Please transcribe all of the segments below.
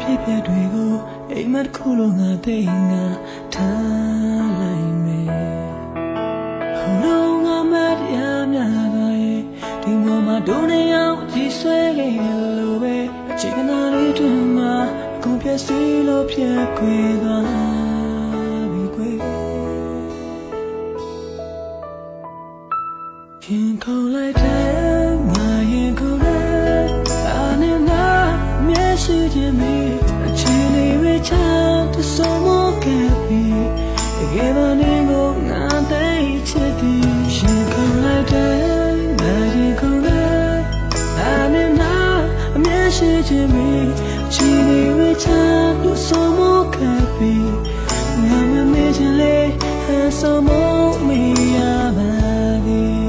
ဖြစ်ဖြစ်တွေကိုအိမ်မက်တစ်ခုလုံးငါသိငါထားလိုက်မယ်ဟိုလုံးငါမတရားများသွားရဲ့ဒီမောမှာဒုနေအောင်ကြည်ဆွဲခဲ့လို့ပဲအချိန်ကနာလေးတွင်မှာအကုန်ပြည့်စည်လို့ဖြစ်ခွေသွားပြီကွယ်ခင်ခေါ်လိုက်တဲ့ငါရင်ခေါ်တဲ့အနေနဲ့မျက်ရှိခြင်းမီအချိန်လေးဝေးချတဲ့ဆုံးမခဲ့ပြီတကယ်ပါနေကိုငါသိချစ်သည်ရှင်ခေါ်လိုက်တဲ့ငါရင်ခေါ်တဲ့အနေနဲ့အမျက်ရှိခြင်းမီအချိန်လေးဝေးချတဲ့ဆုံးမခဲ့ပြီငါမမေ့ချင်လေဆုံးမမရပါဘူး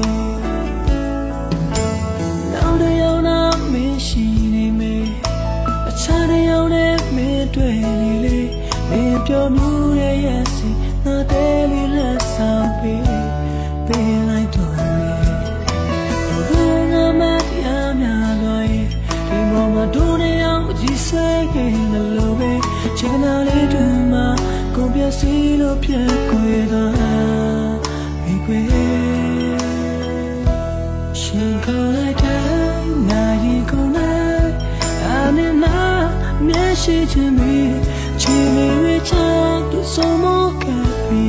တွေ့နေလေမင်းပြောမှုရဲ့ရဲ့စီငါတဲလေးလက်ဆောင်ပေးလိုက်တော့မယ်ဘုရားငါမတရားများလို့ဒီမောမှာဒုနေအောင်ကြည်ဆွဲခဲ့လို့ပဲချိန်နာလေးတူမှာကုန်ပြစီလို့ပြက်ခွေသွားပြီကွယ်ရှင်ခေါ်လိုက်တဲ့ငါရင်ကုန်လိုက်အနေနဲ့မျက်ရှိခြင်းမီချီမီဝေချသူဆုံးမခဲ့ပြီ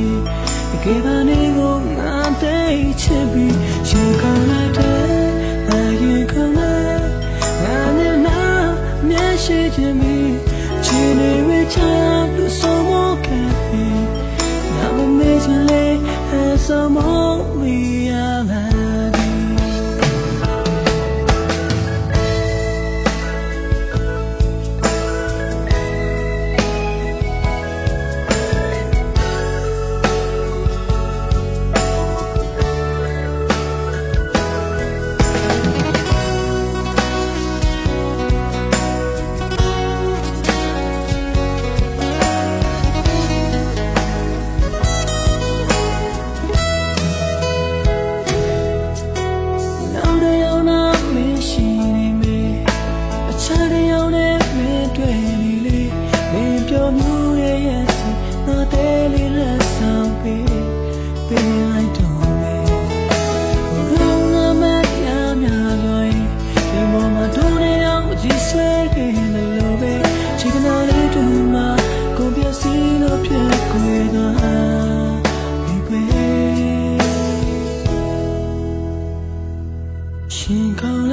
တကယ်ပါနေကိုငါသိချစ်ပြီရှင်ခေါ်လိုက်တဲ့ငါရင်ခေါ်လိုက်ငါနဲ့နာမျက်ရှိခြင်းမီချီမီဝေချသူဆုံးမခဲ့ပြီငါမမေ့ချင်လေဆုံးမမရပါရှင်ခေါ်